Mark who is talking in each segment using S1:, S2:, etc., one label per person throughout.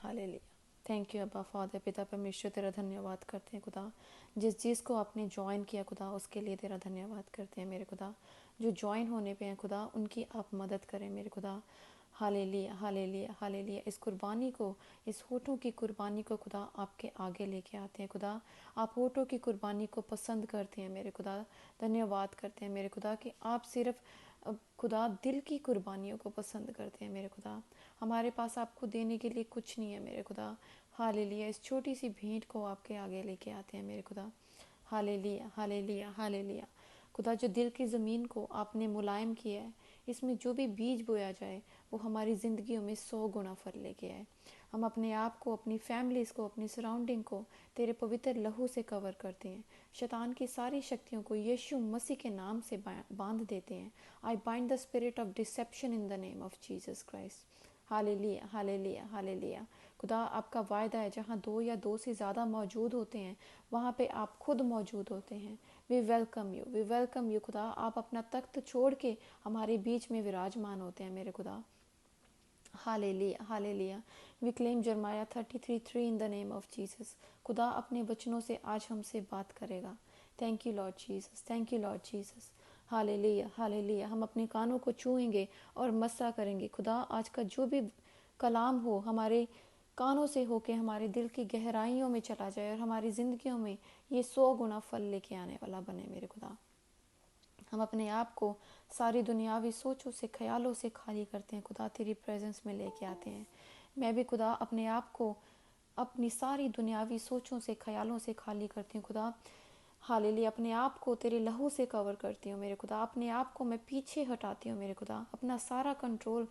S1: Hallelujah. Thank you अब्बा father. पिता परमेश्वर तेरा धन्यवाद करते हैं खुदा, जिस चीज़ को आपने ज्वाइन किया खुदा उसके लिए तेरा धन्यवाद करते हैं मेरे खुदा। जो ज्वाइन होने पे हैं खुदा उनकी आप मदद करें मेरे खुदा। Hallelujah hallelujah hallelujah. इस कुर्बानी को, इस होठों की कुर्बानी को खुदा आपके आगे लेके आते हैं खुदा। आप होठों की कुर्बानी को पसंद करते हैं मेरे खुदा। धन्यवाद करते हैं मेरे खुदा कि आप सिर्फ खुदा दिल की कुर्बानियों को पसंद करते हैं मेरे खुदा। हमारे पास आपको देने के लिए कुछ नहीं है मेरे खुदा। हालेलुया। इस छोटी सी भेंट को आपके आगे लेके आते हैं मेरे खुदा। Hallelujah hallelujah hallelujah. खुदा जो दिल की ज़मीन को आपने मुलायम किया है, इसमें जो भी बीज बोया जाए वो हमारी ज़िंदगियों में 100 गुना फल लेके आए। हम अपने आप को, अपनी फैमिलीज़ को, अपनी सराउंडिंग को तेरे पवित्र लहू से कवर करते हैं। शैतान की सारी शक्तियों को यीशु मसीह के नाम से बांध देते हैं। I bind the spirit of deception in the name of Jesus Christ. Hallelujah hallelujah hallelujah. खुदा आपका वायदा है, जहाँ 2 या 2 से ज़्यादा मौजूद होते हैं वहाँ पे आप खुद मौजूद होते हैं। वी वेलकम यू खुदा। आप अपना तख्त छोड़ के हमारे बीच में विराजमान होते हैं मेरे खुदा। Hallelujah hallelujah. We claim Jeremiah 33:3 in the name of Jesus. खुदा अपने वचनों से आज हमसे बात करेगा। Thank you Lord Jesus, thank you Lord Jesus. Hallelujah hallelujah. हम अपने कानों को छूएंगे और मस्सा करेंगे खुदा। आज का जो भी कलाम हो हमारे कानों से होके हमारे दिल की गहराइयों में चला जाए और हमारी ज़िंदगियों में ये 100 गुना फल लेके आने वाला बने मेरे खुदा। हम अपने आप को सारी दुनियावी सोचों से, ख्यालों से खाली करते हैं खुदा, तेरी प्रेजेंस में लेके आते हैं। मैं भी खुदा अपने आप को अपनी सारी दुनियावी सोचों से, ख्यालों से खाली करती हूँ खुदा। हालेलुया। अपने आप को तेरे लहू से कवर करती हूँ मेरे खुदा। अपने आप को मैं पीछे हटाती हूँ मेरे खुदा। अपना सारा कंट्रोल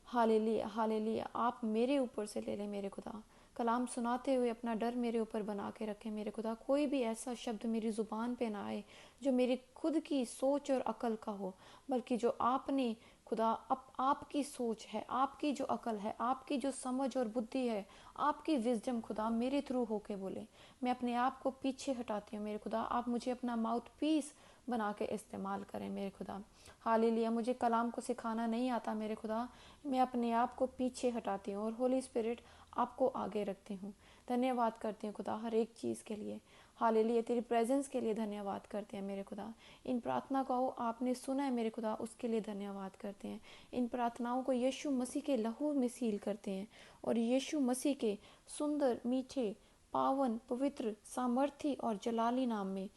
S1: हालेलुया हालेलुया आप मेरे ऊपर से ले ले मेरे खुदा। कलाम सुनाते हुए अपना डर मेरे ऊपर बना के रखे मेरे खुदा। कोई भी ऐसा शब्द मेरी ज़ुबान पे ना आए जो मेरी खुद की सोच और अकल का हो, बल्कि जो आपने खुदा आपकी सोच है, आपकी जो अकल है, आपकी जो समझ और बुद्धि है, आपकी विजडम खुदा मेरे थ्रू होके बोले। मैं अपने आप को पीछे हटाती हूँ मेरे खुदा। आप मुझे अपना माउथ पीस बना के इस्तेमाल करें मेरे खुदा। हालेलुया। मुझे कलाम को सिखाना नहीं आता मेरे खुदा। मैं अपने आप को पीछे हटाती हूँ और होली स्पिरिट आपको आगे रखती हूँ। धन्यवाद करती हूँ खुदा हर एक चीज़ के लिए। हालेलुया। तेरी प्रेजेंस के लिए धन्यवाद करते हैं मेरे खुदा। इन प्रार्थना को आपने सुना है मेरे खुदा, उसके लिए धन्यवाद करते हैं। इन प्रार्थनाओं को यीशु मसीह के लहू में सील करते हैं और यीशु मसीह के सुंदर, मीठे, पावन, पवित्र, सामर्थी और जलाली नाम में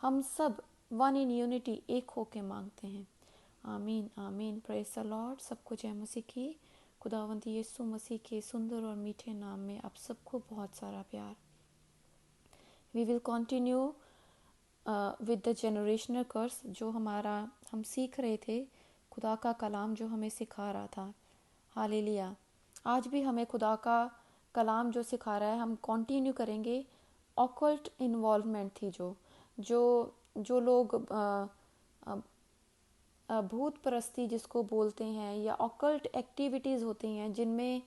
S1: हम सब वन इन यूनिटी एक होके मांगते हैं। आमीन आमीन। Praise the Lord. सबको जय मसीह की। खुदावंद यीशु मसीह के सुंदर और मीठे नाम में आप सबको बहुत सारा प्यार। We will continue with the generational curse, जो हम सीख रहे थे, खुदा का कलाम जो हमें सिखा रहा था। हालेलुया। आज भी हमें खुदा का कलाम जो सिखा रहा है हम कंटिन्यू करेंगे। ऑकल्ट इन्वॉल्वमेंट थी जो जो जो लोग भूत परस्ती जिसको बोलते हैं, या ऑकल्ट एक्टिविटीज़ होती हैं जिनमें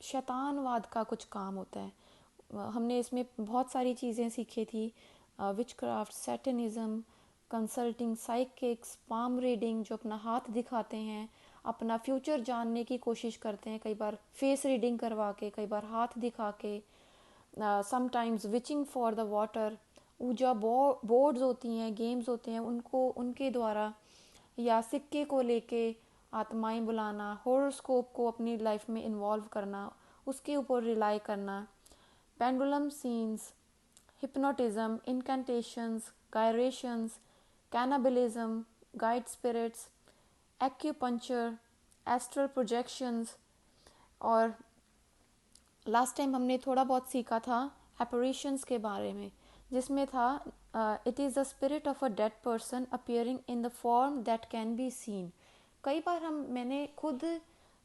S1: शैतानवाद का कुछ काम होता है। हमने इसमें बहुत सारी चीज़ें सीखी थी। Witchcraft, satanism, consulting, psychics, palm reading, जो अपना हाथ दिखाते हैं, अपना फ्यूचर जानने की कोशिश करते हैं, कई बार फेस रीडिंग करवा के, कई बार हाथ दिखा के, समटाइम्स विचिंग फॉर द वाटर। ऊजा बोर्ड्स होती हैं, गेम्स होते हैं, उनको उनके द्वारा, या सिक्के को लेके आत्माएं बुलाना, हॉरोस्कोप को अपनी लाइफ में इन्वॉल्व करना, उसके ऊपर रिलाई करना, pendulum scenes, hypnotism, incantations, gyrations, cannibalism, guide spirits, acupuncture, astral projections। और लास्ट टाइम हमने थोड़ा बहुत सीखा था apparitions के बारे में, जिसमें था it is the spirit of a dead person appearing in the form that can be seen।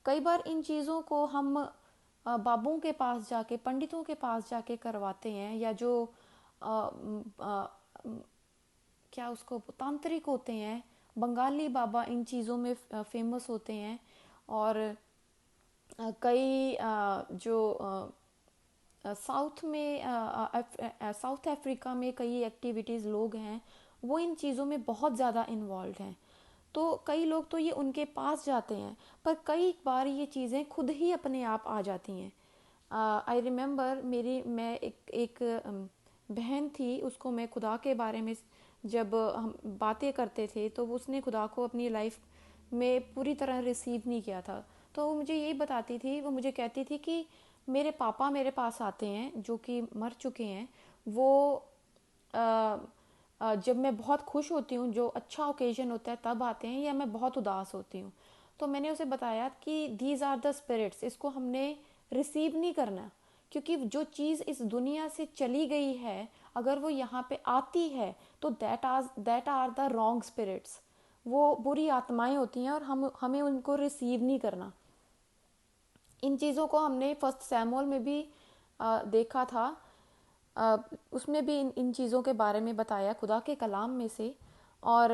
S1: कई बार इन चीज़ों को हम बाबुओं के पास जाके, पंडितों के पास जाके करवाते हैं, या जो क्या उसको तांत्रिक होते हैं, बंगाली बाबा इन चीज़ों में फेमस होते हैं। और कई जो साउथ अफ्रीका में कई एक्टिविटीज़ लोग हैं वो इन चीज़ों में बहुत ज़्यादा इन्वॉल्व हैं। तो कई लोग तो ये उनके पास जाते हैं, पर कई बार ये चीज़ें खुद ही अपने आप आ जाती हैं। आई रिमेंबर मैं एक बहन थी, उसको मैं खुदा के बारे में जब हम बातें करते थे तो उसने खुदा को अपनी लाइफ में पूरी तरह रिसीव नहीं किया था। तो वो मुझे यही बताती थी, वो मुझे कहती थी कि मेरे पापा मेरे पास आते हैं जो कि मर चुके हैं। वो जब मैं बहुत खुश होती हूँ, जो अच्छा ओकेजन होता है तब आते हैं, या मैं बहुत उदास होती हूँ। तो मैंने उसे बताया कि दीज आर द स्पिरिट्स, इसको हमने रिसीव नहीं करना, क्योंकि जो चीज़ इस दुनिया से चली गई है अगर वो यहाँ पे आती है तो that are the wrong spirits, वो बुरी आत्माएं होती हैं और हमें उनको रिसीव नहीं करना। इन चीज़ों को हमने फर्स्ट सैमुअल में भी देखा था। उसमें भी इन चीज़ों के बारे में बताया खुदा के कलाम में से। और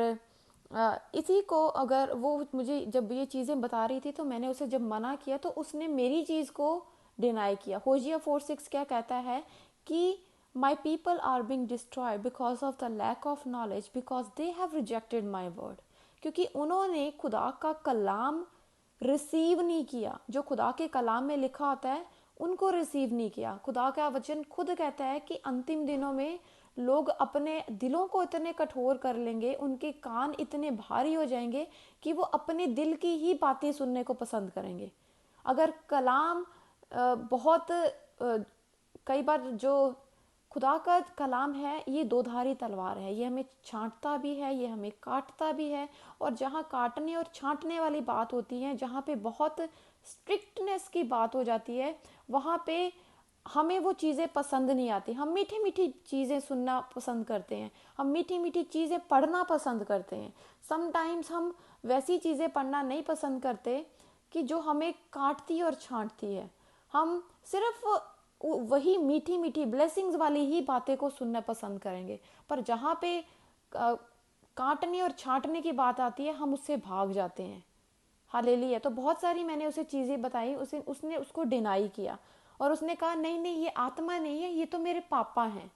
S1: इसी को अगर वो मुझे जब ये चीज़ें बता रही थी तो मैंने उसे जब मना किया तो उसने मेरी चीज़ को डिनाई किया। होजिया 4:6 क्या कहता है कि my people are being destroyed because of the lack of knowledge because they have rejected my word, क्योंकि उन्होंने खुदा का कलाम रिसीव नहीं किया। जो खुदा के कलाम में लिखा होता है उनको रिसीव नहीं किया। खुदा का वचन खुद कहता है कि अंतिम दिनों में लोग अपने दिलों को इतने कठोर कर लेंगे, उनके कान इतने भारी हो जाएंगे कि वो अपने दिल की ही बातें सुनने को पसंद करेंगे। अगर कलाम बहुत कई बार जो खुदा का कलाम है ये दो धारी तलवार है, ये हमें छांटता भी है, ये हमें काटता भी है। और जहाँ काटने और छांटने वाली बात होती है, जहाँ पे बहुत स्ट्रिक्टनेस की बात हो जाती है, वहाँ पे हमें वो चीज़ें पसंद नहीं आती। हम मीठी मीठी चीज़ें सुनना पसंद करते हैं, हम मीठी मीठी चीज़ें पढ़ना पसंद करते हैं। समटाइम्स हम वैसी चीज़ें पढ़ना नहीं पसंद करते कि जो हमें काटती और छांटती है। हम सिर्फ वही मीठी मीठी ब्लेसिंग्स वाली ही बातें को सुनना पसंद करेंगे, पर जहाँ पे काटने और छांटने की बात आती है हम उससे भाग जाते हैं। हालेलुया। तो बहुत सारी मैंने उसे चीज़ें बताई, उसने उसको डिनाई किया और उसने कहा नहीं नहीं ये आत्मा नहीं है, ये तो मेरे पापा हैं।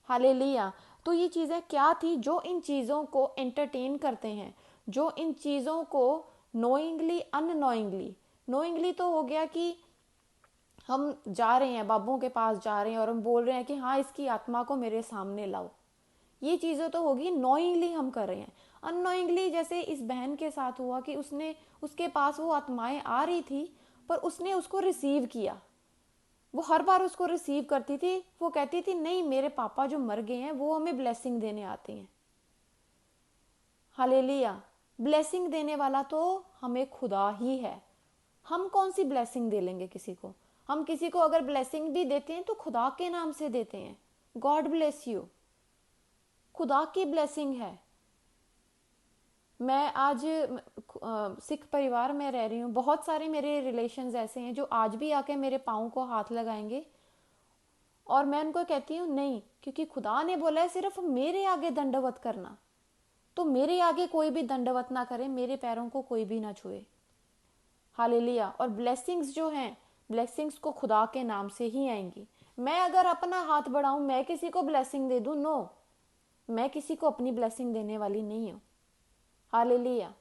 S1: हालेलुया। तो ये चीज़ें क्या थी जो इन चीज़ों को एंटरटेन करते हैं, जो इन चीज़ों को नोइंगली अननोइंगली, नोइंगली तो हो गया कि हम जा रहे हैं बाबों के पास जा रहे हैं और हम बोल रहे हैं कि हाँ इसकी आत्मा को मेरे सामने लाओ, ये चीज़ें तो होगी नोइंगली हम कर रहे हैं। अननोइंगली जैसे इस बहन के साथ हुआ कि उसके पास वो आत्माएं आ रही थी पर उसने उसको रिसीव किया। वो हर बार उसको रिसीव करती थी, वो कहती थी नहीं मेरे पापा जो मर गए हैं वो हमें ब्लेसिंग देने आते हैं। हालेलुया। ब्लेसिंग देने वाला तो हमें खुदा ही है। हम कौन सी ब्लेसिंग दे लेंगे किसी को? हम किसी को अगर ब्लेसिंग भी देते हैं तो खुदा के नाम से देते हैं। गॉड ब्लेस यू, खुदा की ब्लेसिंग है। मैं आज सिख परिवार में रह रही हूँ, बहुत सारे मेरे रिलेशंस ऐसे हैं जो आज भी आके मेरे पाँव को हाथ लगाएंगे और मैं उनको कहती हूँ नहीं, क्योंकि खुदा ने बोला है सिर्फ मेरे आगे दंडवत करना, तो मेरे आगे कोई भी दंडवत ना करे, मेरे पैरों को कोई भी ना छुए। हालेलुया। और ब्लेसिंग्स जो हैं, ब्लेसिंग्स को खुदा के नाम से ही आएंगी। मैं अगर अपना हाथ बढ़ाऊं, मैं किसी को ब्लेसिंग दे दूं, नो, मैं किसी को अपनी ब्लेसिंग देने वाली नहीं हूं। हालेलुया।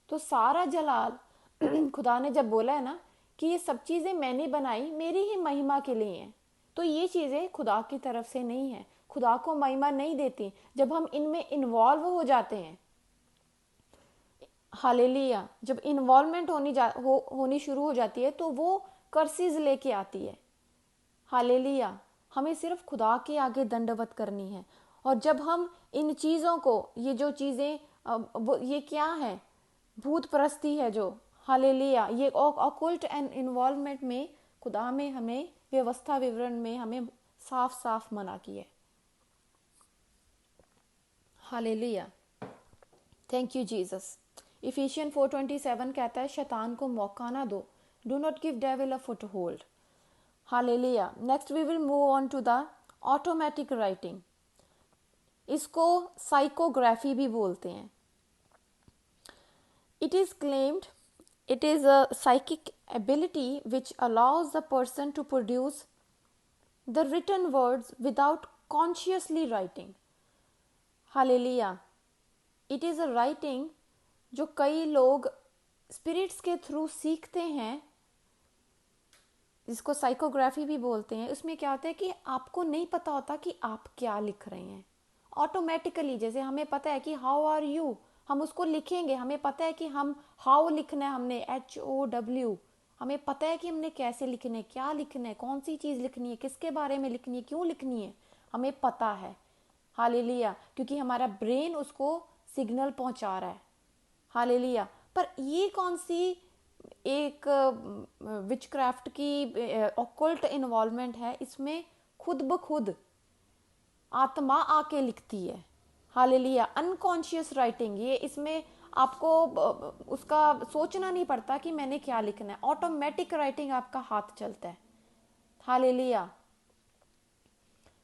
S1: तो सारा जलाल खुदा ने जब बोला है ना कि ये सब चीज़ें मैंने बनाई मेरी ही महिमा के लिए हैं, तो ये चीज़ें खुदा की तरफ से नहीं है, खुदा को महिमा नहीं देती जब हम इनमें इन्वॉल्व हो जाते हैं। हालेलुया। जब इन्वॉल्वमेंट होनी शुरू हो जाती है तो वो कर्सिज लेके आती है। हालेलुया। हमें सिर्फ खुदा के आगे दंडवत करनी है। और जब हम इन चीज़ों को, ये जो चीज़ें ये क्या है, भूत परस्ती है जो, हालेलुया, ये ऑकल्ट एंड इन्वॉल्वमेंट में खुदा में हमें व्यवस्था विवरण में हमें साफ साफ मना किया है। Hallelujah. Thank you Jesus. Ephesian 4:27 कहता है शैतान को मौका ना दो, do not give devil a foothold. Hallelujah. Next we will move on to the automatic writing. इसको साइकोग्राफी भी बोलते हैं। It is claimed it is a psychic ability which allows the person to produce the written words without consciously writing. Hallelujah. It is a writing जो कई लोग spirits के through सीखते हैं, जिसको साइकोग्राफी भी बोलते हैं। उसमें क्या होता है कि आपको नहीं पता होता कि आप क्या लिख रहे हैं। ऑटोमेटिकली, जैसे हमें पता है कि हाउ आर यू, हम उसको लिखेंगे, हमें पता है कि हम हाउ लिखना है, हमने HOW, हमें पता है कि हमने कैसे लिखना है, क्या लिखना है, कौन सी चीज़ लिखनी है, किसके बारे में लिखनी है, क्यों लिखनी है, हमें पता है। हालेलुया, क्योंकि हमारा ब्रेन उसको सिग्नल पहुंचा रहा है। हालेलुया। पर ये कौन सी एक विचक्राफ्ट की ऑकल्ट इन्वॉल्वमेंट है, इसमें खुद ब खुद आत्मा आके लिखती है। हालेलुया। अनकॉन्शियस राइटिंग, ये इसमें आपको उसका सोचना नहीं पड़ता कि मैंने क्या लिखना है, ऑटोमेटिक राइटिंग आपका हाथ चलता है। हालेलुया।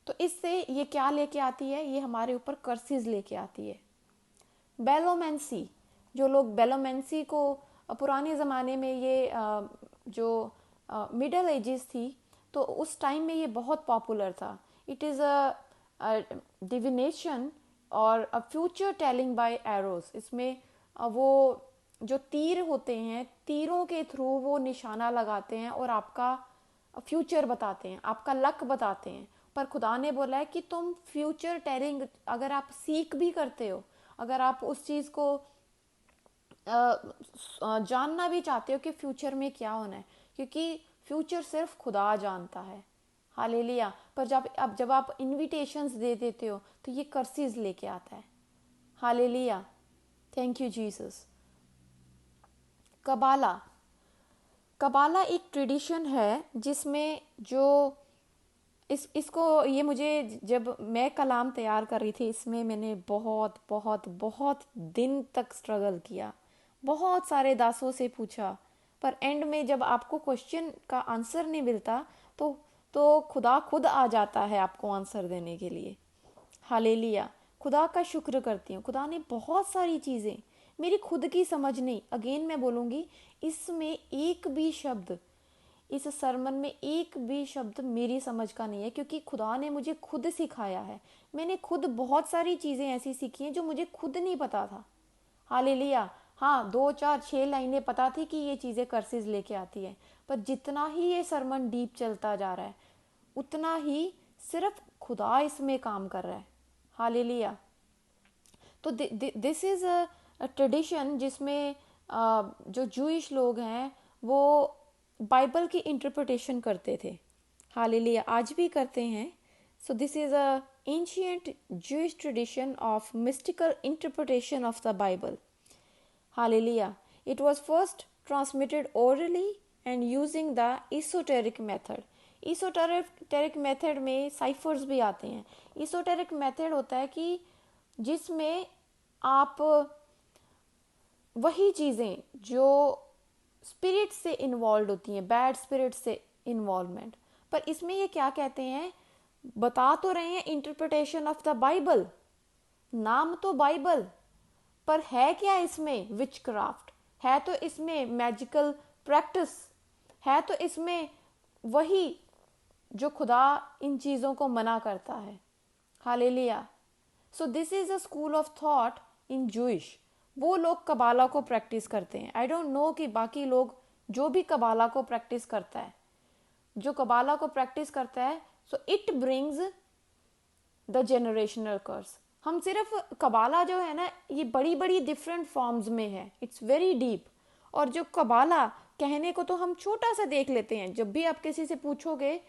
S1: तो इससे ये क्या लेके आती है, ये हमारे ऊपर कर्सेस लेके आती है। बेलोमेंसी, जो लोग बेलोमेंसी को पुराने ज़माने में, ये जो मिडल एजेस थी, तो उस टाइम में ये बहुत पॉपुलर था। इट इज़ अ डिविनेशन और a future telling bye arrows. इसमें वो जो तीर होते हैं, तीरों के थ्रू वो निशाना लगाते हैं और आपका फ्यूचर बताते हैं, आपका लक बताते हैं। पर खुदा ने बोला है कि तुम फ्यूचर टेलिंग अगर आप सीख भी करते हो, अगर आप उस चीज़ को जानना भी चाहते हो कि फ्यूचर में क्या होना है, क्योंकि फ्यूचर सिर्फ खुदा जानता है। हालेलुया। पर जब आप इनविटेशंस दे देते हो तो ये कर्सेस लेके आता है। हालेलुया। Thank you Jesus. कबाला, कबाला एक ट्रेडिशन है जिसमें जो इसको, ये मुझे, जब मैं कलाम तैयार कर रही थी, इसमें मैंने बहुत बहुत बहुत दिन तक स्ट्रगल किया, बहुत सारे दासों से पूछा, पर एंड में जब आपको क्वेश्चन का आंसर नहीं मिलता तो खुदा खुद आ जाता है आपको आंसर देने के लिए। हालेलुया। खुदा का शुक्र करती हूँ, खुदा ने बहुत सारी चीज़ें, मेरी खुद की समझ नहीं, अगेन मैं बोलूँगी, इसमें एक भी शब्द, इस सरमन में एक भी शब्द मेरी समझ का नहीं है, क्योंकि खुदा ने मुझे खुद सिखाया है। मैंने खुद बहुत सारी चीज़ें ऐसी सीखी हैं जो मुझे खुद नहीं पता था। हालेलुया। हाँ, 2 4 6 लाइनें पता थी कि ये चीज़ें कर्सेस लेके आती है, पर जितना ही ये सरमन डीप चलता जा रहा है, उतना ही सिर्फ खुदा इसमें काम कर रहा है। हालेलुया। तो दिस इज़ अ ट्रेडिशन जिसमें जो जूइश लोग हैं वो बाइबल की इंटरप्रिटेशन करते थे। हालेलुया, आज भी करते हैं। So this is a ancient Jewish tradition of mystical interpretation of the Bible. Hallelujah. It was first transmitted orally and using the esoteric method. esoteric method में साइफर्स भी आते हैं। esoteric method होता है कि जिसमें आप वही चीज़ें जो स्पिरिट से इन्वॉल्व होती हैं, बैड स्पिरिट से इन्वॉल्वमेंट, पर इसमें ये क्या कहते हैं, बता तो रहे हैं इंटरप्रिटेशन ऑफ द बाइबल, नाम तो बाइबल, पर है क्या इसमें, विच क्राफ्ट है, तो इसमें मैजिकल प्रैक्टिस है, तो इसमें वही जो खुदा इन चीज़ों को मना करता है। Hallelujah. So this is a school of thought in Jewish. वो लोग कबाला को प्रैक्टिस करते हैं। आई डोंट नो कि बाकी लोग, जो भी कबाला को प्रैक्टिस करता है, जो कबाला को प्रैक्टिस करता है, so it brings the generational curse. हम सिर्फ कबाला जो है ना, ये बड़ी बड़ी डिफरेंट फॉर्म्स में है, इट्स वेरी डीप। और जो कबाला कहने को तो हम छोटा सा देख लेते हैं, जब भी आप किसी से पूछोगे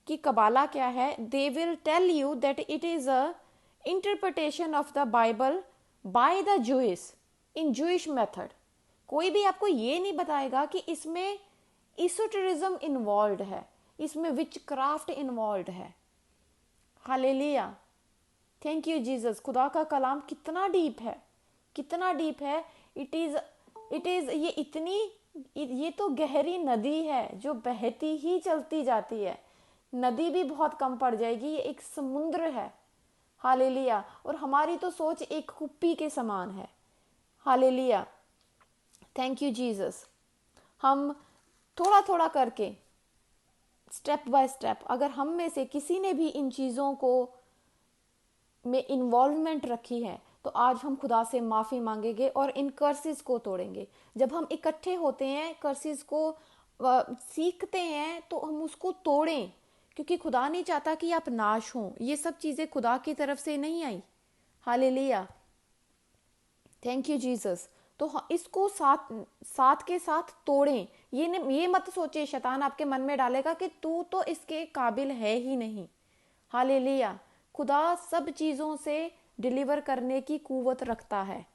S1: कि कबाला क्या है, they will tell you that it is a interpretation of the Bible by the Jewish in Jewish method. कोई भी आपको ये नहीं बताएगा कि इसमें इsoteriज्म इन्वॉल्व है, इसमें विच क्राफ्ट इन्वॉल्व है। हालेलुया। Thank you Jesus. खुदा का कलाम कितना डीप है, कितना डीप है। इट इज़ ये तो गहरी नदी है जो बहती ही चलती जाती है। नदी भी बहुत कम पड़ जाएगी, ये एक समुद्र है। हालेलुया। और हमारी तो सोच एक कुप्पी के समान है। हालेलुया। Thank you Jesus. हम थोड़ा थोड़ा करके, स्टेप बाय स्टेप, अगर हम में से किसी ने भी इन चीज़ों को में इन्वॉल्वमेंट रखी है, तो आज हम खुदा से माफ़ी मांगेंगे और इन कर्सेस को तोड़ेंगे। जब हम इकट्ठे होते हैं, कर्सेस को सीखते हैं, तो हम उसको तोड़ें, क्योंकि खुदा नहीं चाहता कि आप नाश हों। ये सब चीज़ें खुदा की तरफ से नहीं आई। Hallelujah, thank you Jesus. तो इसको साथ साथ के साथ तोड़ें। ये मत सोचे, शैतान आपके मन में डालेगा कि तू तो इसके काबिल है ही नहीं। हालेलुया, खुदा सब चीज़ों से डिलीवर करने की कुव्वत रखता है।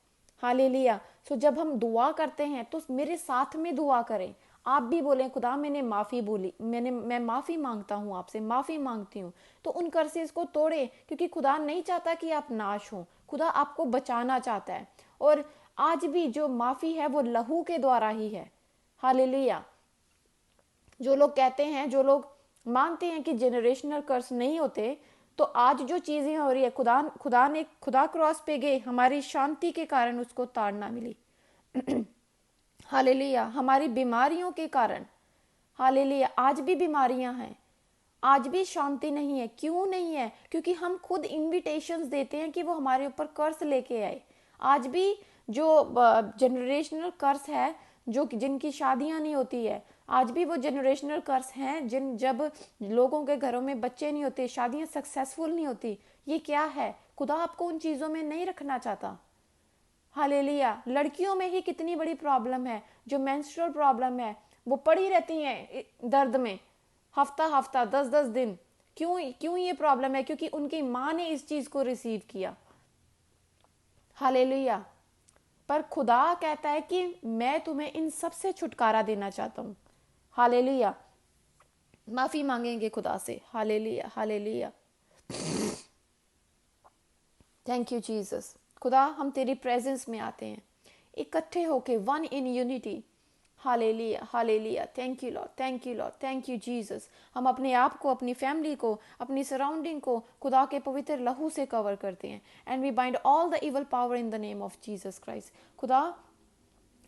S1: हालेलुया। सो जब हम दुआ करते हैं तो मेरे साथ में दुआ करें। आप भी बोलें, खुदा मैंने माफ़ी बोली, मैं माफ़ी मांगता हूँ, आपसे माफ़ी मांगती हूँ। तो उन कर्सेस को तोड़े, क्योंकि खुदा नहीं चाहता कि आप नाश हो, खुदा आपको बचाना चाहता है। और आज भी जो माफ़ी है वो लहू के द्वारा ही है। हालेलुया। जो लोग कहते हैं, जो लोग मानते हैं कि जनरेशनल कर्स नहीं होते, तो आज जो चीज़ें हो रही है, खुदा क्रॉस पे गए, हमारी शांति के कारण उसको ताड़ना मिली। हालेलुया। हमारी बीमारियों के कारण, हालेलुया, आज भी बीमारियां हैं, आज भी शांति नहीं है। क्यों नहीं है? क्योंकि हम खुद इनविटेशंस देते हैं कि वो हमारे ऊपर कर्ज लेके आए। आज भी जो जनरेशनल कर्ज है, जो जिनकी शादियां नहीं होती है, आज भी वो जनरेशनल कर्ज हैं, जब लोगों के घरों में बच्चे नहीं होते, शादियां सक्सेसफुल नहीं होती। ये क्या है? खुदा आपको उन चीज़ों में नहीं रखना चाहता। हालेलुया। लड़कियों में ही कितनी बड़ी प्रॉब्लम है, जो मेंस्ट्रुअल प्रॉब्लम है, वो पड़ी रहती हैं दर्द में हफ्ता हफ्ता, 10-10 दिन। क्यों क्यों ये प्रॉब्लम है? क्योंकि उनकी माँ ने इस चीज को रिसीव किया। हालेलुया। पर खुदा कहता है कि मैं तुम्हें इन सब से छुटकारा देना चाहता हूँ। हालेलुया। माफी मांगेंगे खुदा से। Hallelujah, hallelujah, thank you Jesus. खुदा, हम तेरी प्रेजेंस में आते हैं इकट्ठे होके, one in unity. Hallelujah, hallelujah, thank you Lord, thank you Lord, thank you Jesus. हम अपने आप को, अपनी फैमिली को, अपनी सराउंडिंग को खुदा के पवित्र लहू से कवर करते हैं। And we bind all the evil power in the name of Jesus Christ. खुदा,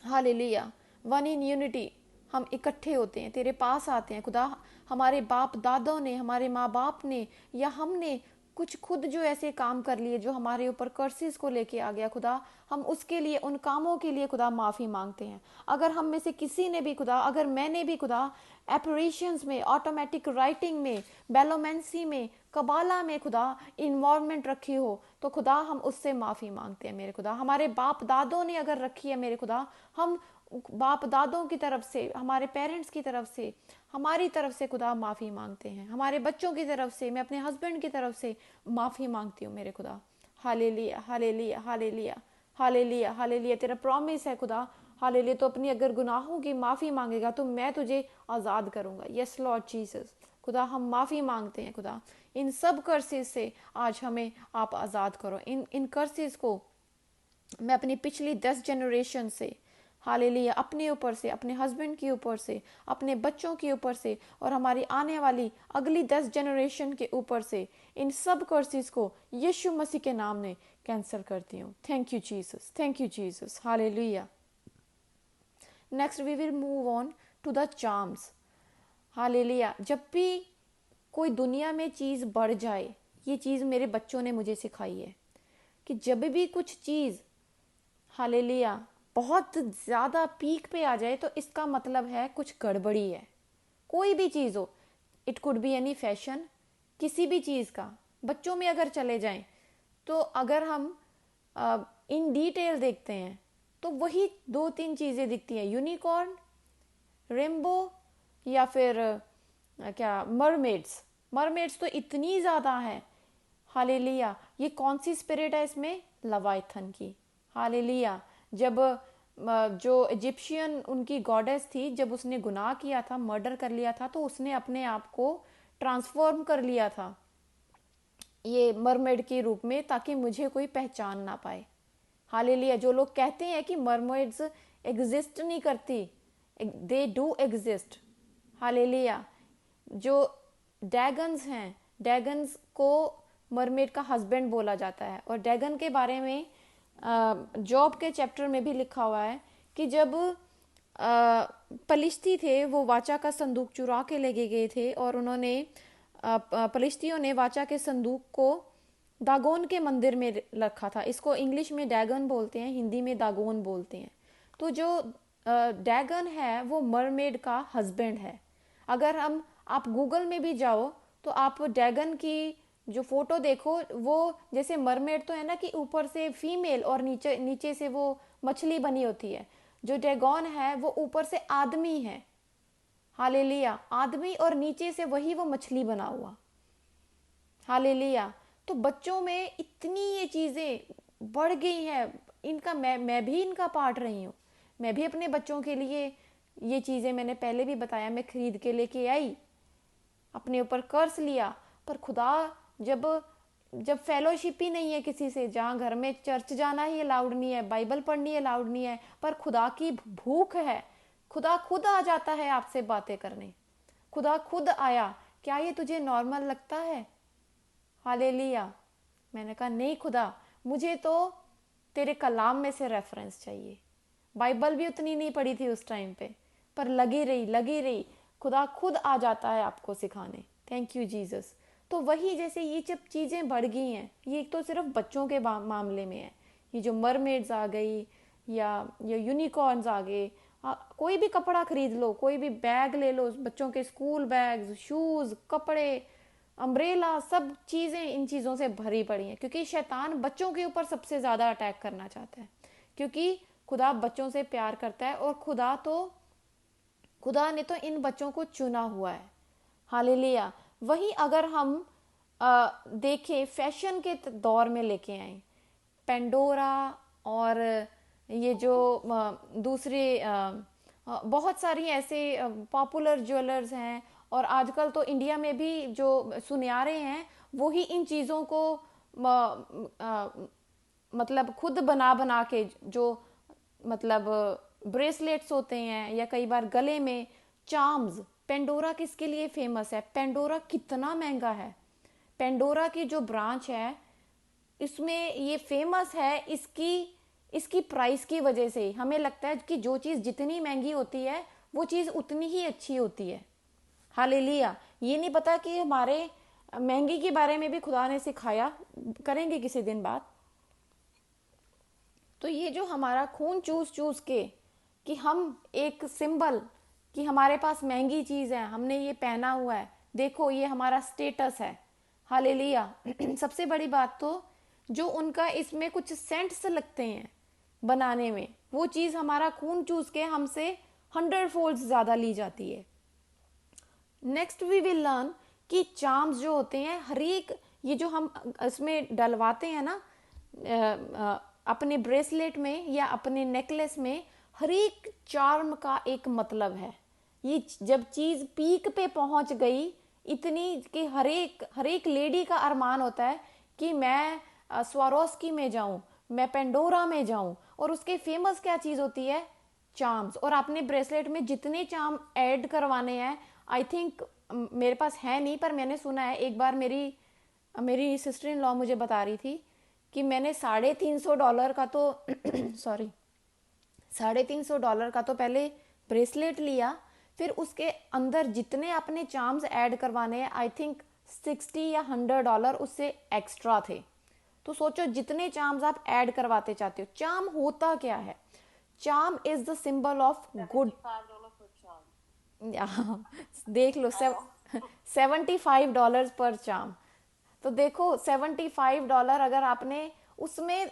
S1: हालेलुया, वन इन यूनिटी, हम इकट्ठे होते हैं, तेरे पास आते हैं। खुदा, हमारे बाप दादों ने, हमारे माँ बाप ने, या हमने कुछ खुद जो ऐसे काम कर लिए जो हमारे ऊपर कर्सेस को लेके आ गया, खुदा हम उसके लिए, उन कामों के लिए खुदा माफ़ी मांगते हैं। अगर हम में से किसी ने भी खुदा, अगर मैंने भी खुदा एपरेशंस में, ऑटोमेटिक राइटिंग में, बेलोमेंसी में, कबाला में खुदा इन्वॉल्वमेंट रखी हो, तो खुदा हम उससे माफ़ी मांगते हैं मेरे खुदा। हमारे बाप दादों ने अगर रखी है मेरे खुदा, हम बाप दादों की तरफ से, हमारे पेरेंट्स की तरफ से, हमारी तरफ से खुदा माफ़ी मांगते हैं। हमारे बच्चों की तरफ से, मैं अपने हस्बैंड की तरफ से माफ़ी मांगती हूँ मेरे खुदा। Hallelujah, hallelujah, hallelujah, hallelujah, hallelujah. तेरा प्रॉमिस है खुदा, हालेलुया। तो अपनी अगर गुनाहों की माफ़ी मांगेगा तो मैं तुझे आज़ाद करूँगा। Yes Lord Jesus. खुदा, हम माफ़ी मांगते हैं खुदा, इन सब कर्सेस से आज हमें आप आज़ाद करो। इन कर्सेस को मैं अपनी पिछली 10 जनरेशन से, हालेलुया, अपने ऊपर से, अपने हस्बैंड के ऊपर से, अपने बच्चों के ऊपर से, और हमारी आने वाली अगली 10 जनरेशन के ऊपर से, इन सब कर्सेस को यीशु मसीह के नाम में कैंसिल करती हूँ। Thank you Jesus, thank you Jesus, hallelujah. Next we will move on to the charms. Hallelujah. जब भी कोई दुनिया में चीज़ बढ़ जाए, ये चीज़ मेरे बच्चों ने मुझे सिखाई है कि जब भी कुछ चीज़, हालेलुया, बहुत ज़्यादा पीक पे आ जाए, तो इसका मतलब है कुछ गड़बड़ी है। कोई भी चीज़ हो, it could be any fashion, किसी भी चीज़ का, बच्चों में अगर चले जाएं, तो अगर हम इन डिटेल देखते हैं तो वही 2-3 चीज़ें दिखती हैं, यूनिकॉर्न, रेनबो, या फिर क्या, मरमेड्स। मरमेड्स तो इतनी ज़्यादा है। हालेलुया। ये कौन सी स्पिरिट है इसमें? लवाइथन की। हालेलुया। जब जो इजिप्शियन उनकी गॉडेस थी, जब उसने गुनाह किया था, मर्डर कर लिया था, तो उसने अपने आप को ट्रांसफॉर्म कर लिया था ये मरमेड के रूप में, ताकि मुझे कोई पहचान ना पाए। हालेलुया। जो लोग कहते हैं कि मरमेड्स एग्जिस्ट नहीं करती, दे डू एग्जिस्ट। हालेलुया। जो डैगन्स हैं, डैगन्स को मरमेड का हस्बैंड बोला जाता है। और डैगन के बारे में जॉब के चैप्टर में भी लिखा हुआ है कि जब पलिश्ती थे, वो वाचा का संदूक चुरा के लेके गए थे, और उन्होंने पलिश्तियों ने वाचा के संदूक को दागोन के मंदिर में रखा था। इसको इंग्लिश में डैगन बोलते हैं, हिंदी में दागोन बोलते हैं। तो जो डैगन है वो मरमेड का हस्बैंड है। अगर हम आप गूगल में भी जाओ तो आप डैगन की जो फोटो देखो, वो जैसे मरमेड तो है ना कि ऊपर से फीमेल और नीचे नीचे से वो मछली बनी होती है, जो डैगन है वो ऊपर से आदमी है। हालेलुया, आदमी और नीचे से वही वो मछली बना हुआ। हालेलुया। तो बच्चों में इतनी ये चीज़ें बढ़ गई हैं, इनका मैं भी इनका पार्ट रही हूँ। मैं भी अपने बच्चों के लिए ये चीज़ें, मैंने पहले भी बताया, मैं खरीद के लेके आई, अपने ऊपर कर्ज लिया। पर खुदा, जब जब फेलोशिप ही नहीं है किसी से, जहाँ घर में चर्च जाना ही अलाउड नहीं है, बाइबल पढ़नी अलाउड नहीं है, पर खुदा की भूख है, खुदा खुद आ जाता है आपसे बातें करने। खुदा खुद आया। क्या ये तुझे नॉर्मल लगता है? हालेलुया। मैंने कहा नहीं खुदा, मुझे तो तेरे कलाम में से रेफरेंस चाहिए। बाइबल भी उतनी नहीं पढ़ी थी उस टाइम पे, पर लगी रही। खुदा खुद आ जाता है आपको सिखाने। Thank you Jesus. तो वही, जैसे ये जब चीज़ें बढ़ गई हैं, ये तो सिर्फ बच्चों के मामले में है। ये जो मरमेड्स आ गई या ये यूनिकॉर्न्स आ गए, कोई भी कपड़ा खरीद लो, कोई भी बैग ले लो, बच्चों के स्कूल बैग्स, शूज़, कपड़े, अम्ब्रेला, सब चीज़ें इन चीज़ों से भरी पड़ी हैं, क्योंकि शैतान बच्चों के ऊपर सबसे ज़्यादा अटैक करना चाहता है। क्योंकि खुदा बच्चों से प्यार करता है, और खुदा ने तो इन बच्चों को चुना हुआ है। हालेलुया। वही अगर हम देखें, फैशन के दौर में लेके आए पेंडोरा, और ये जो दूसरे बहुत सारी ऐसे पॉपुलर ज्वेलर्स हैं, और आजकल तो इंडिया में भी जो सुनियारे हैं वो ही इन चीज़ों को मतलब खुद बना बना के, जो मतलब ब्रेसलेट्स होते हैं, या कई बार गले में चार्म्स। पेंडोरा किसके लिए फेमस है? पेंडोरा कितना महंगा है। पेंडोरा की जो ब्रांच है, इसमें ये फेमस है इसकी इसकी प्राइस की वजह से। हमें लगता है कि जो चीज़ जितनी महंगी होती है वो चीज़ उतनी ही अच्छी होती है। हालेलुया। ये नहीं पता कि हमारे महंगी के बारे में भी खुदा ने सिखाया, करेंगे किसी दिन बात। तो ये जो हमारा खून चूस चूस के, कि हम एक सिंबल, कि हमारे पास महंगी चीज़ है, हमने ये पहना हुआ है, देखो ये हमारा स्टेटस है। हालेलुया। सबसे बड़ी बात तो, जो उनका इसमें कुछ सेंट्स लगते हैं बनाने में, वो चीज़ हमारा खून चूस के हमसे 100 फोल्ड्स ज़्यादा ली जाती है। नेक्स्ट वी विल लर्न कि चार्म्स जो होते हैं, हर एक ये जो हम इसमें डलवाते हैं ना, अपने ब्रेसलेट में या अपने नेकलेस में, हर एक चार्म का एक मतलब है। ये जब चीज़ पीक पे पहुंच गई इतनी, कि हर एक लेडी का अरमान होता है कि मैं स्वारोस्की में जाऊं, मैं पेंडोरा में जाऊं, और उसके फेमस क्या चीज़ होती है? चार्म्स। और आपने ब्रेसलेट में जितने चार्म ऐड करवाने हैं, आई थिंक, मेरे पास है नहीं, पर मैंने सुना है, एक बार मेरी सिस्टर इन लॉ मुझे बता रही थी कि मैंने $350 का तो सॉरी $350 का तो पहले ब्रेसलेट लिया, फिर उसके अंदर जितने अपने चार्म्स ऐड करवाने हैं, आई थिंक 60 या $100 उससे एक्स्ट्रा थे। तो सोचो, जितने चार्म्स आप ऐड करवाते चाहते हो। चार्म होता क्या है? Charm is the symbol of good. देख लो, $75 पर चार्म। तो देखो, $75 अगर आपने उसमें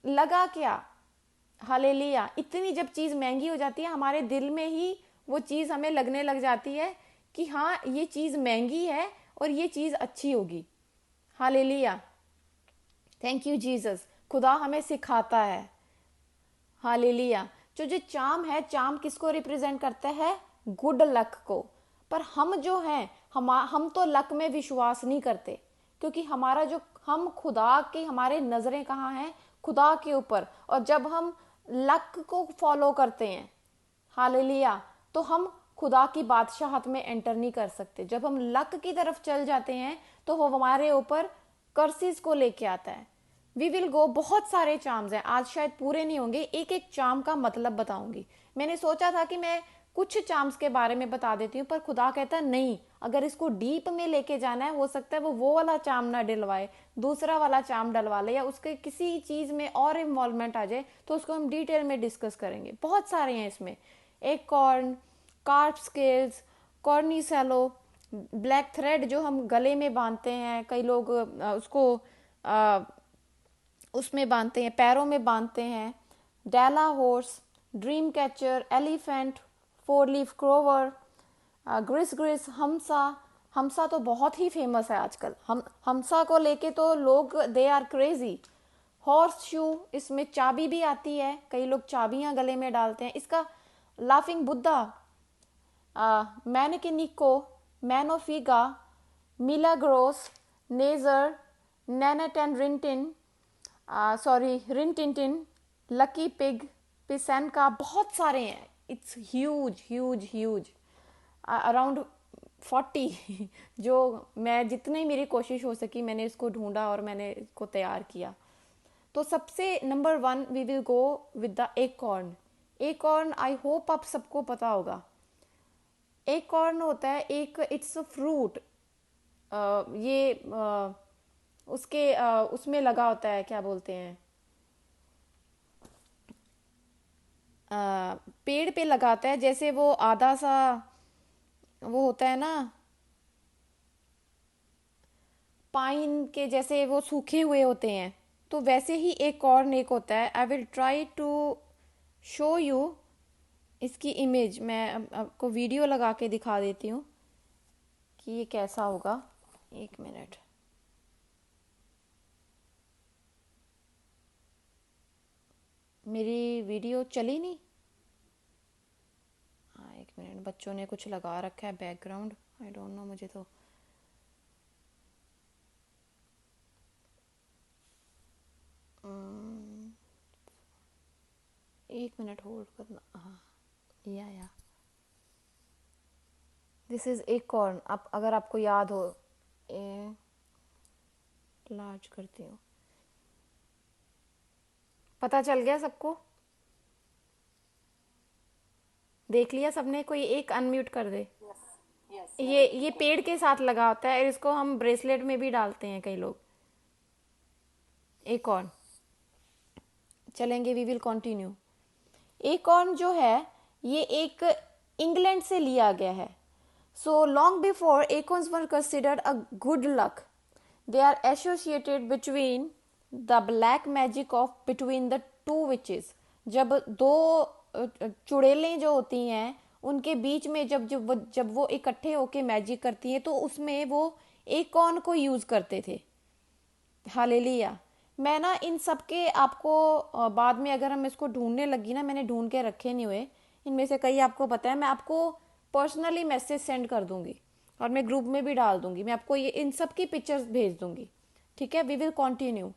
S1: लगा क्या। हालेलुया। इतनी जब चीज़ महंगी हो जाती है, हमारे दिल में ही वो चीज़ हमें लगने लग जाती है कि हाँ, ये चीज़ महंगी है और ये चीज़ अच्छी होगी। हालेलुया। Thank you Jesus. खुदा हमें सिखाता है। हालेलुया। जो चार्म है, चार्म किसको रिप्रेजेंट करता है? गुड लक को। पर हम जो हैं, हम तो लक में विश्वास नहीं करते, क्योंकि हम खुदा की, हमारे नजरें कहाँ हैं? खुदा के ऊपर। और जब हम लक को फॉलो करते हैं, हालेलुया, तो हम खुदा की बादशाहत में एंटर नहीं कर सकते। जब हम लक की तरफ चल जाते हैं तो वो हमारे ऊपर कर्सिस को लेके आता है। वी विल गो, बहुत सारे चार्म्स हैं, आज शायद पूरे नहीं होंगे, एक एक चार्म का मतलब बताऊंगी। मैंने सोचा था कि मैं कुछ चार्म्स के बारे में बता देती हूँ, पर खुदा कहता है नहीं, अगर इसको डीप में लेके जाना है, हो सकता है वो वाला चार्म ना डलवाए, दूसरा वाला चार्म डलवा ले, या उसके किसी चीज में और इन्वॉल्वमेंट आ जाए, तो उसको हम डिटेल में डिस्कस करेंगे। बहुत सारे हैं इसमें, एक कॉर्न, कार्प स्केल्स, कॉर्निसेलो, ब्लैक थ्रेड जो हम गले में बांधते हैं, कई लोग उसको उसमें बांधते हैं, पैरों में बांधते हैं, डेला horse, dream catcher, elephant, four leaf clover, gris gris, हमसा। हमसा तो बहुत ही फेमस है आजकल, हम हमसा को लेके तो लोग they are crazy. Horseshoe, इसमें चाबी भी आती है, कई लोग चाबियां गले में डालते हैं। इसका laughing Buddha, Maneki Neko, Mano Figa, Milagros, नेजर, Nanette and Rintin, Rintintin, lucky pig, पिसन का, बहुत सारे हैं। It's huge huge huge, around 40 जो मैं जितनी मेरी कोशिश हो सकी मैंने इसको ढूंढा और मैंने इसको तैयार किया। तो सबसे number 1 we will go with the acorn. Acorn I hope आप सबको पता होगा। एकॉर्न होता है एक, इट्स अ फ्रूट, ये उसके उसमें लगा होता है, क्या बोलते हैं, पेड़ पे लगाता है, जैसे वो आधा सा वो होता है ना, पाइन के जैसे वो सूखे हुए होते हैं, तो वैसे ही एक कॉर्न एक होता है। I will try to show you इसकी इमेज, मैं आपको वीडियो लगा के दिखा देती हूँ कि ये कैसा होगा। एक मिनट, मेरी वीडियो चली नहीं। हाँ एक मिनट, बच्चों ने कुछ लगा रखा है बैकग्राउंड, आई डोंट नो, मुझे तो एक मिनट होल्ड करना। हाँ या दिस इज एक कॉर्न। आप अगर आपको याद हो, लार्ज करती हूँ, पता चल गया सबको? देख लिया सबने? कोई एक अनम्यूट कर दे। ये पेड़ के साथ लगा होता है और इसको हम ब्रेसलेट में भी डालते हैं कई लोग। एक और चलेंगे, वी विल कंटिन्यू। एकॉर्न जो है ये एक इंग्लैंड से लिया गया है। So long before acorns were considered a good luck, they are associated between the black magic of between the two witches. जब दो चुड़ैलें जो होती हैं उनके बीच में जब वो इकट्ठे होके मैजिक करती हैं, तो उसमें वो एकॉर्न को यूज करते थे। हालेलुया। मैं ना इन सब के आपको बाद में अगर हम इसको ढूंढने लगी ना, मैंने ढूंढ के रखे नहीं हुए, इनमें से कई आपको पता है, मैं आपको पर्सनली मैसेज सेंड कर दूंगी और मैं ग्रुप में भी डाल दूंगी, मैं आपको ये इन सब की पिक्चर्स भेज दूंगी। ठीक है, वी विल कंटिन्यू।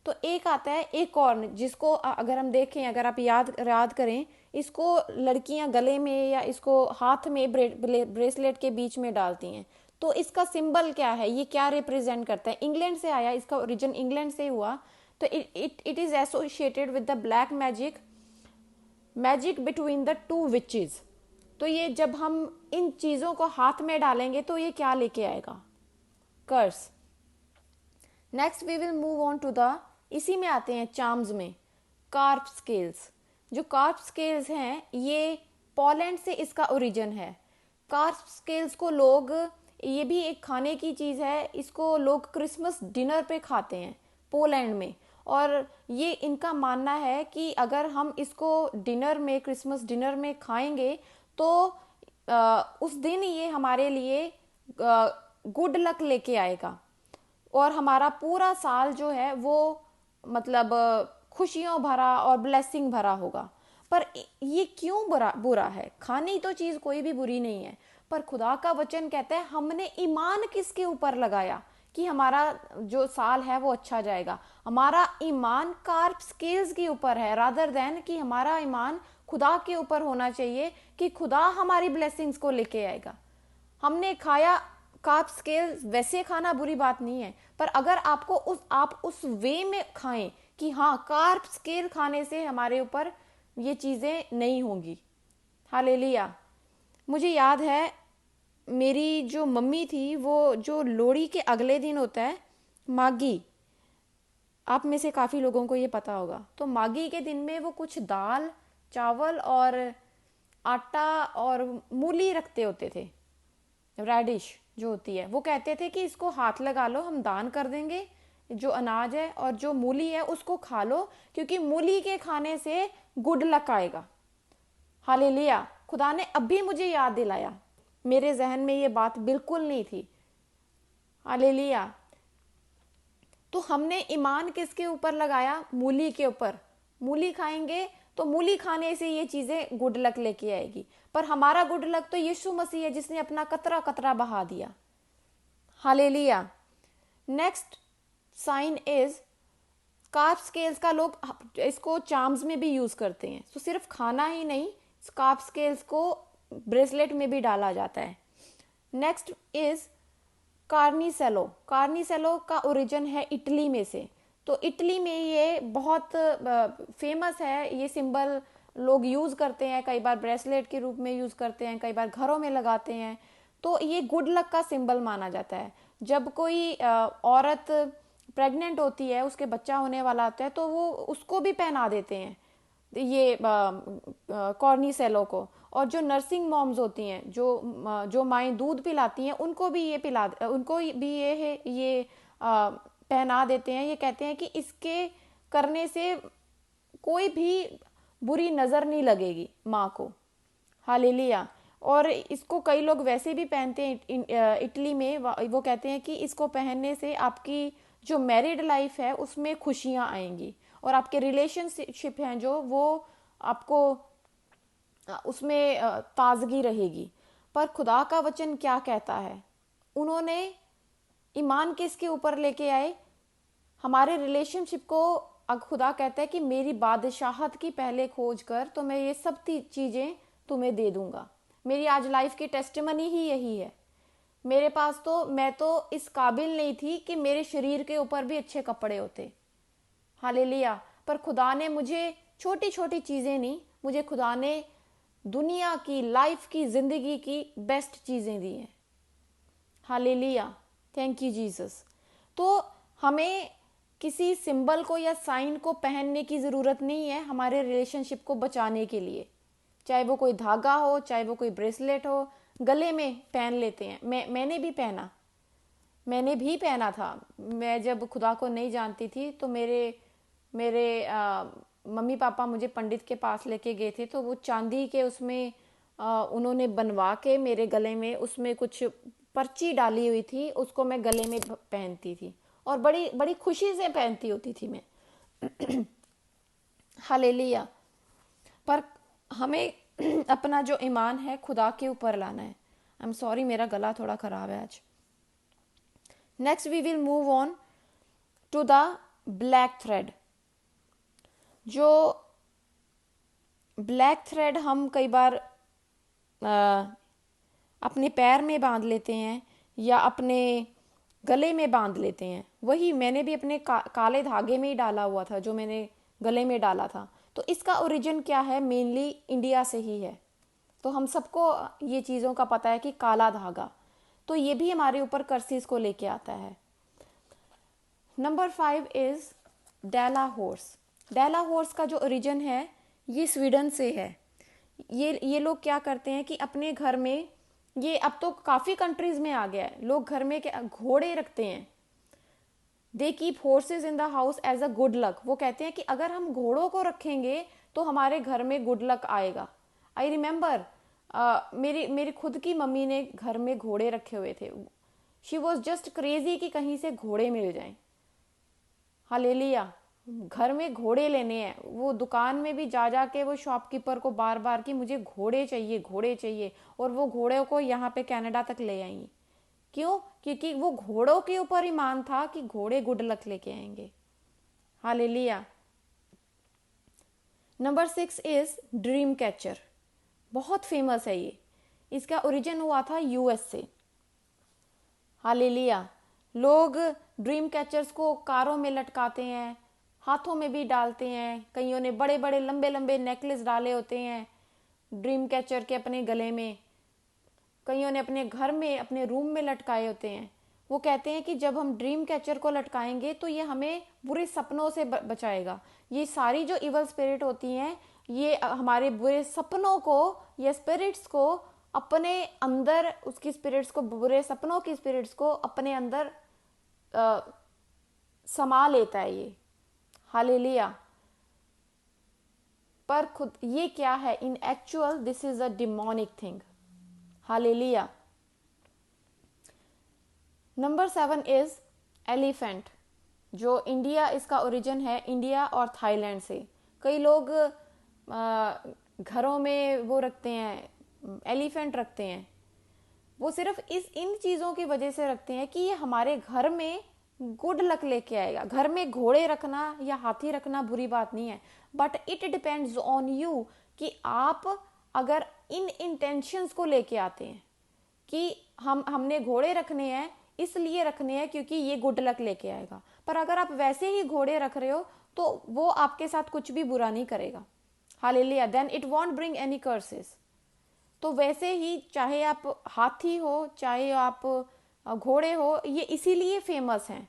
S1: तो एक आता है एक और, जिसको अगर हम देखें, अगर आप याद करें, इसको लड़कियां गले में या इसको हाथ में ब्रेसलेट के बीच में डालती हैं। तो इसका सिंबल क्या है, ये क्या रिप्रेजेंट करता है? इंग्लैंड से आया, इसका ओरिजिन इंग्लैंड से हुआ। तो it is associated with the black magic between the two witches. तो ये जब हम इन चीजों को हाथ में डालेंगे तो ये क्या लेके आएगा? Curse. Next we will move on to the, इसी में आते हैं चार्म्स में, कार्प स्केल्स। जो कार्प स्केल्स हैं ये पोलैंड से इसका ओरिजिन है। कार्प स्केल्स को लोग, ये भी एक खाने की चीज है, इसको लोग क्रिसमस डिनर पे खाते हैं पोलैंड में। और ये इनका मानना है कि अगर हम इसको डिनर में, क्रिसमस डिनर में खाएंगे तो उस दिन ये हमारे लिए गुड लक लेके आएगा और हमारा पूरा साल जो है वो मतलब खुशियों भरा और ब्लेसिंग भरा होगा। पर ये क्यों बुरा है? खाने तो चीज कोई भी बुरी नहीं है, पर खुदा का वचन कहता है हमने ईमान किसके ऊपर लगाया कि हमारा जो साल है वो अच्छा जाएगा? हमारा ईमान कार्प स्केल्स के ऊपर है, रादर देन कि हमारा ईमान खुदा के ऊपर होना चाहिए कि खुदा हमारी ब्लेसिंग्स को लेके आएगा। हमने खाया कार्प स्केल, वैसे खाना बुरी बात नहीं है, पर अगर आप उस वे में खाएं कि हाँ कार्प स्केल खाने से हमारे ऊपर ये चीजें नहीं होंगी। हालेलुया। मुझे याद है मेरी जो मम्मी थी, वो जो लोहड़ी के अगले दिन होता है मागी, आप में से काफ़ी लोगों को ये पता होगा। तो मागी के दिन में वो कुछ दाल चावल और आटा और मूली रखते होते थे, रेडिश जो होती है। वो कहते थे कि इसको हाथ लगा लो, हम दान कर देंगे जो अनाज है, और जो मूली है उसको खा लो, क्योंकि मूली के खाने से गुड लक आएगा। हालेलुया। खुदा ने अभी मुझे याद दिलाया, मेरे जहन में ये बात बिल्कुल नहीं थी। हालेलुया। तो हमने ईमान किसके ऊपर लगाया? मूली के ऊपर। मूली खाएंगे तो मूली खाने से ये चीजें गुड लक लेके आएगी। पर हमारा गुड लक तो यीशु मसीह है, जिसने अपना कतरा कतरा बहा दिया। Hallelujah. Next sign is carp scales का, लोग इसको चार्म्स में भी यूज करते हैं। तो सिर्फ खाना ही नहीं, कार्ब स्केल्स को ब्रेसलेट में भी डाला जाता है। Next is कार्निसेलो। कार्निसेलो का ओरिजिन है इटली में से। तो इटली में ये बहुत फेमस है। ये सिंबल लोग यूज करते हैं, कई बार ब्रेसलेट के रूप में यूज करते हैं, कई बार घरों में लगाते हैं। तो ये गुड लक का सिंबल माना जाता है। जब कोई औरत प्रेग्नेंट होती है, उसके बच्चा होने वाला होता है, तो वो उसको भी पहना देते हैं ये कॉर्निसेलो को। और जो नर्सिंग मॉम्स होती हैं, जो माएँ दूध पिलाती हैं, उनको भी ये पहना देते हैं। ये कहते हैं कि इसके करने से कोई भी बुरी नज़र नहीं लगेगी माँ को। हालेलुया। और इसको कई लोग वैसे भी पहनते हैं इटली में। वो कहते हैं कि इसको पहनने से आपकी जो मैरिड लाइफ है उसमें खुशियाँ आएंगी, और आपके रिलेशनशिप हैं जो, वो आपको उसमें ताजगी रहेगी। पर खुदा का वचन क्या कहता है? उन्होंने ईमान किसके ऊपर लेके आए? हमारे रिलेशनशिप को। खुदा कहता है कि मेरी बादशाहत की पहले खोज कर, तो मैं ये सब चीज़ें तुम्हें दे दूंगा। मेरी आज लाइफ की टेस्टिमनी ही यही है। मेरे पास तो, मैं तो इस काबिल नहीं थी कि मेरे शरीर के ऊपर भी अच्छे कपड़े होते। हालेलुया। पर खुदा ने मुझे छोटी छोटी चीज़ें नहीं, मुझे खुदा ने दुनिया की, लाइफ की, जिंदगी की बेस्ट चीज़ें दी हैं। हालेलुया। Thank you Jesus. तो हमें किसी सिंबल को या साइन को पहनने की ज़रूरत नहीं है हमारे रिलेशनशिप को बचाने के लिए। चाहे वो कोई धागा हो, चाहे वो कोई ब्रेसलेट हो, गले में पहन लेते हैं। मैंने भी पहना था। मैं जब खुदा को नहीं जानती थी, तो मेरे मेरे मम्मी पापा मुझे पंडित के पास लेके गए थे। तो वो चांदी के उसमें उन्होंने बनवा के मेरे गले में, उसमें कुछ पर्ची डाली हुई थी, उसको मैं गले में पहनती थी, और बड़ी बड़ी खुशी से पहनती होती थी मैं। हालेलुया। पर हमें अपना जो ईमान है खुदा के ऊपर लाना है। आई एम सॉरी, मेरा गला थोड़ा खराब है आज। Next we will move on to the black thread. जो ब्लैक थ्रेड हम कई बार अपने पैर में बांध लेते हैं या अपने गले में बांध लेते हैं। वही मैंने भी अपने काले धागे में ही डाला हुआ था, जो मैंने गले में डाला था। तो इसका ओरिजिन क्या है? मेनली इंडिया से ही है। तो हम सबको ये चीज़ों का पता है कि काला धागा, तो ये भी हमारे ऊपर कर्सिस को लेके आता है। Number 5 is Dala horse. Dala horse का जो ओरिजिन है ये स्वीडन से है। ये लोग क्या करते हैं कि अपने घर में, ये अब तो काफ़ी कंट्रीज में आ गया है, लोग घर में घोड़े रखते हैं। They keep horses in the house as a good luck. वो कहते हैं कि अगर हम घोड़ों को रखेंगे तो हमारे घर में गुड लक आएगा। आई रिमेम्बर मेरी खुद की मम्मी ने घर में घोड़े रखे हुए थे। शी वॉज जस्ट क्रेजी कि कहीं से घोड़े मिल जाएं। हालेलुया। घर में घोड़े लेने हैं। वो दुकान में भी जा जा के वो शॉपकीपर को बार बार कि मुझे घोड़े चाहिए, घोड़े चाहिए, और वो घोड़े को यहाँ पे कनाडा तक ले आई। क्यों? क्योंकि वो घोड़ों के ऊपर ईमान था कि घोड़े गुड लक लेके आएंगे। Hallelujah. Number 6 is dream catcher. बहुत फेमस है ये। इसका ओरिजिन हुआ था यूएस से। हालेलुया। लोग ड्रीम कैचर्स को कारों में लटकाते हैं, हाथों में भी डालते हैं। कईयों ने बड़े बड़े लंबे लंबे नेकलेस डाले होते हैं ड्रीम कैचर के अपने गले में। कईयों ने अपने घर में अपने रूम में लटकाए होते हैं। वो कहते हैं कि जब हम ड्रीम कैचर को लटकाएंगे तो ये हमें बुरे सपनों से बचाएगा। ये सारी जो इवल स्पिरिट होती हैं ये हमारे बुरे सपनों को या स्पिरिट्स को अपने अंदर, उसकी स्पिरिट्स को, बुरे सपनों की स्पिरिट्स को अपने अंदर समा लेता है ये। हालेलुया। पर खुद ये क्या है, इन actual this is a demonic thing. Hallelujah. Number 7 is elephant, जो इंडिया, इसका ओरिजिन है इंडिया और थाईलैंड से। कई लोग घरों में वो रखते हैं, एलिफेंट रखते हैं। वो सिर्फ इन चीज़ों की वजह से रखते हैं कि ये हमारे घर में गुड लक लेके आएगा। घर में घोड़े रखना या हाथी रखना बुरी बात नहीं है, but it depends on you कि आप अगर इन इंटेंशंस को लेके आते हैं कि हमने घोड़े रखने हैं, इसलिए रखने हैं क्योंकि ये गुड लक लेके आएगा। पर अगर आप वैसे ही घोड़े रख रहे हो तो वो आपके साथ कुछ भी बुरा नहीं करेगा। Hallelujah. Then it won't bring any curses. तो वैसे ही चाहे आप हाथी हो चाहे आप घोड़े हो, ये इसीलिए फेमस हैं।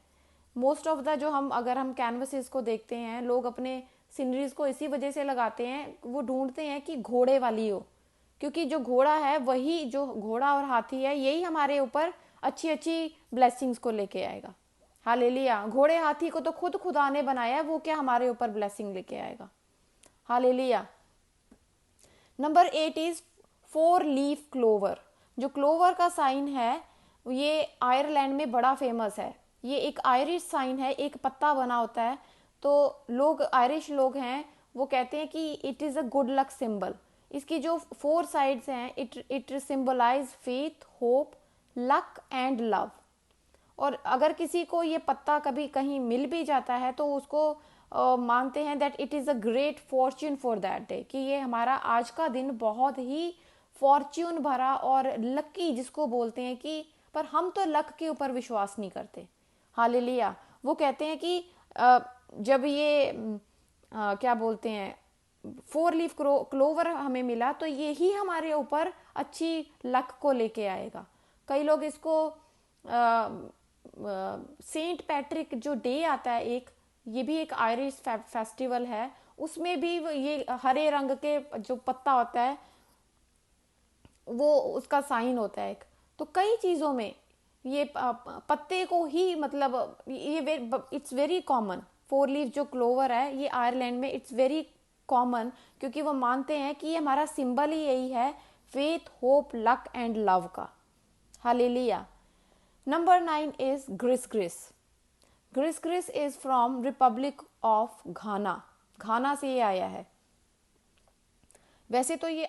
S1: मोस्ट ऑफ द जो अगर हम कैनवसेस को देखते हैं, लोग अपने सीनरीज को इसी वजह से लगाते हैं, वो ढूंढते हैं कि घोड़े वाली हो, क्योंकि जो घोड़ा है वही, जो घोड़ा और हाथी है यही हमारे ऊपर अच्छी अच्छी ब्लेसिंग्स को लेके आएगा। हालेलुया। घोड़े हाथी को तो खुद खुदा ने बनाया है, वो क्या हमारे ऊपर ब्लेसिंग लेके आएगा। Hallelujah. Number 8 is 4 leaf clover. जो क्लोवर का साइन है ये आयरलैंड में बड़ा फेमस है। ये एक आयरिश साइन है, एक पत्ता बना होता है। तो लोग, आयरिश लोग हैं, वो कहते हैं कि it is a good luck symbol. इसकी जो 4 साइड्स हैं, it symbolize faith, hope, luck and love. और अगर किसी को ये पत्ता कभी कहीं मिल भी जाता है तो उसको मानते हैं that it is a great Fortune for that day, कि ये हमारा आज का दिन बहुत ही फॉर्च्यून भरा और लकी जिसको बोलते हैं कि, पर हम तो लक के ऊपर विश्वास नहीं करते। हालेलुया। वो कहते हैं कि जब ये क्या बोलते हैं 4 लीफ क्लोवर हमें मिला तो ये ही हमारे ऊपर अच्छी लक को लेके आएगा। कई लोग इसको सेंट पैट्रिक जो डे आता है एक, ये भी एक आयरिश फेस्टिवल है, उसमें भी ये हरे रंग के जो पत्ता होता है वो उसका साइन होता है एक। तो कई चीज़ों में ये पत्ते को ही, मतलब ये इट्स वेरी कॉमन। 4 लीफ जो क्लोवर है ये आयरलैंड में इट्स वेरी कॉमन, क्योंकि वो मानते हैं कि ये हमारा सिंबल ही यही है, faith, hope, luck and love का। Hallelujah. Number 9 is gris gris. Gris gris is from Republic of Ghana. Ghana से ये आया है। वैसे तो ये